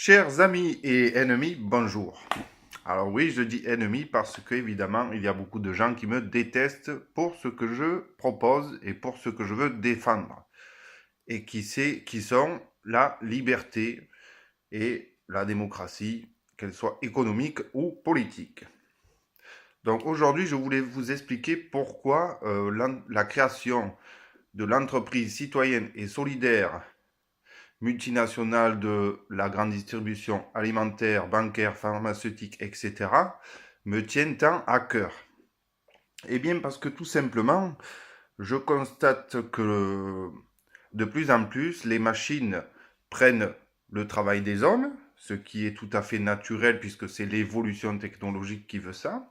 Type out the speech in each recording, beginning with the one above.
Chers amis et ennemis, bonjour. Alors oui, je dis ennemis parce qu'évidemment, il y a beaucoup de gens qui me détestent pour ce que je propose et pour ce que je veux défendre. Et qui sont la liberté et la démocratie, qu'elle soit économique ou politique. Donc aujourd'hui, je voulais vous expliquer pourquoi la création de l'entreprise citoyenne et solidaire multinationales de la grande distribution alimentaire, bancaire, pharmaceutique, etc., me tiennent tant à cœur. Eh bien parce que tout simplement, je constate que de plus en plus, les machines prennent le travail des hommes, ce qui est tout à fait naturel puisque c'est l'évolution technologique qui veut ça.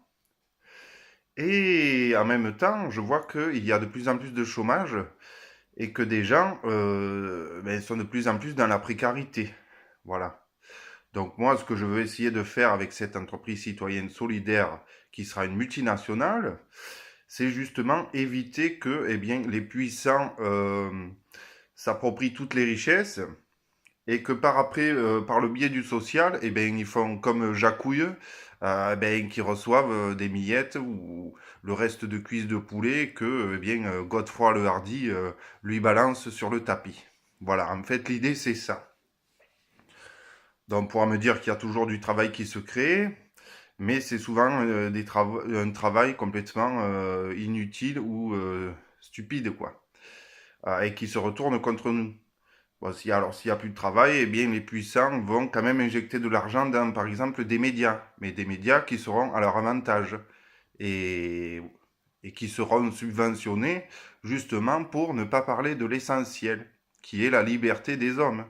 Et en même temps, je vois qu'il y a de plus en plus de chômage et que des gens sont de plus en plus dans la précarité. Voilà. Donc moi, ce que je veux essayer de faire avec cette entreprise citoyenne solidaire qui sera une multinationale, c'est justement éviter que les puissants s'approprient toutes les richesses et que par le biais du social, ils font comme Jacouille, qui reçoivent des miettes ou le reste de cuisses de poulet que Godefroy le Hardy lui balance sur le tapis. Voilà, en fait, l'idée, c'est ça. Donc, on pourra me dire qu'il y a toujours du travail qui se crée, mais c'est souvent un travail complètement inutile ou stupide, quoi, et qui se retourne contre nous. Bon, s'il y a plus de travail, eh bien, les puissants vont quand même injecter de l'argent dans, par exemple, des médias, mais des médias qui seront à leur avantage et, et qui seront subventionnés justement pour ne pas parler de l'essentiel, qui est la liberté des hommes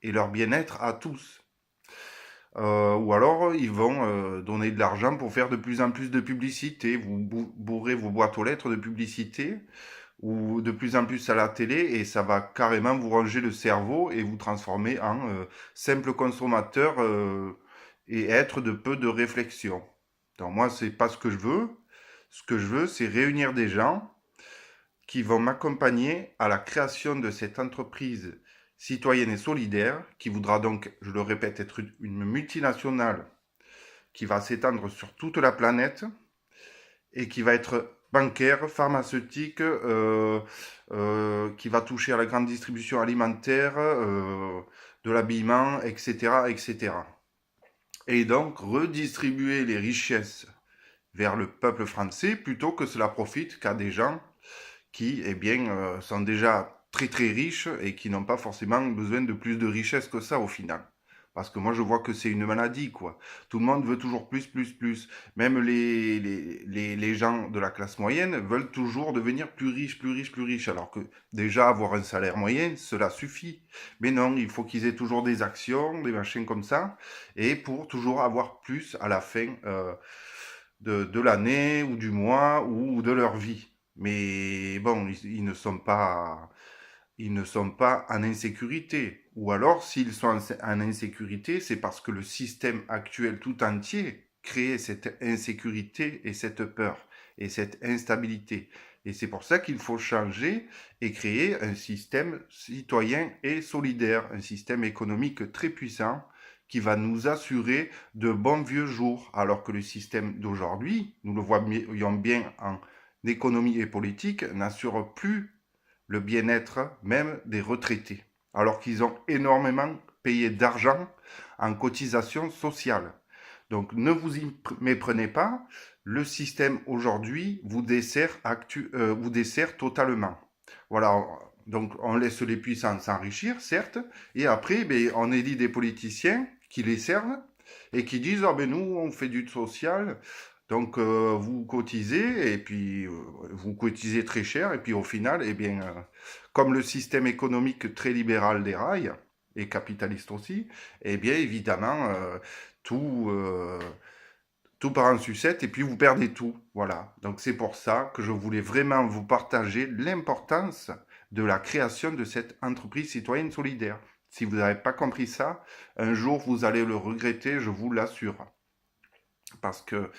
et leur bien-être à tous. Ou alors, ils vont donner de l'argent pour faire de plus en plus de publicité. Vous bourrez vos boîtes aux lettres de publicité ou de plus en plus à la télé et ça va carrément vous ranger le cerveau et vous transformer en simple consommateur et être de peu de réflexion. Donc moi, c'est pas ce que je veux. Ce que je veux, c'est réunir des gens qui vont m'accompagner à la création de cette entreprise citoyenne et solidaire, qui voudra donc, je le répète, être une multinationale qui va s'étendre sur toute la planète et qui va être bancaire, pharmaceutique, qui va toucher à la grande distribution alimentaire, de l'habillement, etc., etc. Et donc redistribuer les richesses vers le peuple français plutôt que cela profite qu'à des gens qui sont déjà très très riches et qui n'ont pas forcément besoin de plus de richesse que ça au final. Parce que moi je vois que c'est une maladie, quoi. Tout le monde veut toujours plus, plus, plus. Même les gens de la classe moyenne veulent toujours devenir plus riches, plus riches, plus riches. Alors que déjà avoir un salaire moyen, cela suffit. Mais non, il faut qu'ils aient toujours des actions, des machins comme ça, et pour toujours avoir plus à la fin de l'année ou du mois ou de leur vie. Mais bon, ils ne sont pas en insécurité. Ou alors, s'ils sont en insécurité, c'est parce que le système actuel tout entier crée cette insécurité et cette peur et cette instabilité. Et c'est pour ça qu'il faut changer et créer un système citoyen et solidaire, un système économique très puissant qui va nous assurer de bons vieux jours, alors que le système d'aujourd'hui, nous le voyons bien en économie et politique, n'assure plus le bien-être même des retraités, alors qu'ils ont énormément payé d'argent en cotisation sociale. Donc ne vous y méprenez pas, le système aujourd'hui vous dessert totalement. Voilà, donc on laisse les puissants s'enrichir, certes, et après on élit des politiciens qui les servent et qui disent ah ben nous on fait du social, donc vous cotisez et puis vous cotisez très cher et puis au final comme le système économique très libéral déraille et capitaliste aussi, eh bien évidemment tout tout part en sucette et puis vous perdez tout. Voilà. Donc c'est pour ça que je voulais vraiment vous partager l'importance de la création de cette entreprise citoyenne solidaire. Si vous n'avez pas compris ça, un jour vous allez le regretter, je vous l'assure. Parce que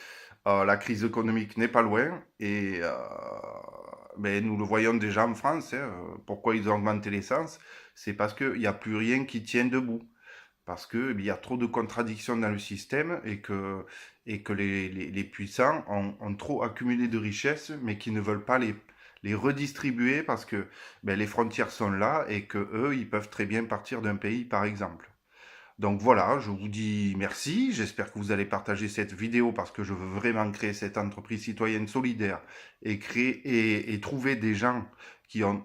la crise économique n'est pas loin et nous le voyons déjà en France. Hein, pourquoi ils ont augmenté l'essence? C'est parce qu'il n'y a plus rien qui tient debout. parce que il y a trop de contradictions dans le système et que les puissants ont trop accumulé de richesses, mais qui ne veulent pas les redistribuer parce que ben, les frontières sont là et que eux, ils peuvent très bien partir d'un pays, par exemple. Donc voilà, je vous dis merci. J'espère que vous allez partager cette vidéo parce que je veux vraiment créer cette entreprise citoyenne solidaire et et trouver des gens qui ont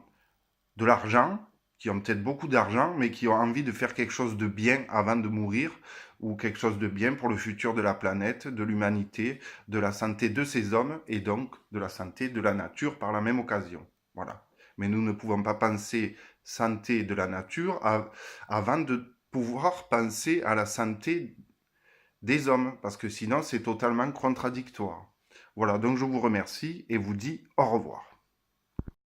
de l'argent, qui ont peut-être beaucoup d'argent, mais qui ont envie de faire quelque chose de bien avant de mourir ou quelque chose de bien pour le futur de la planète, de l'humanité, de la santé de ces hommes et donc de la santé de la nature par la même occasion. Voilà. Mais nous ne pouvons pas penser santé de la nature avant de pouvoir penser à la santé des hommes, parce que sinon c'est totalement contradictoire. Voilà, donc je vous remercie et vous dis au revoir.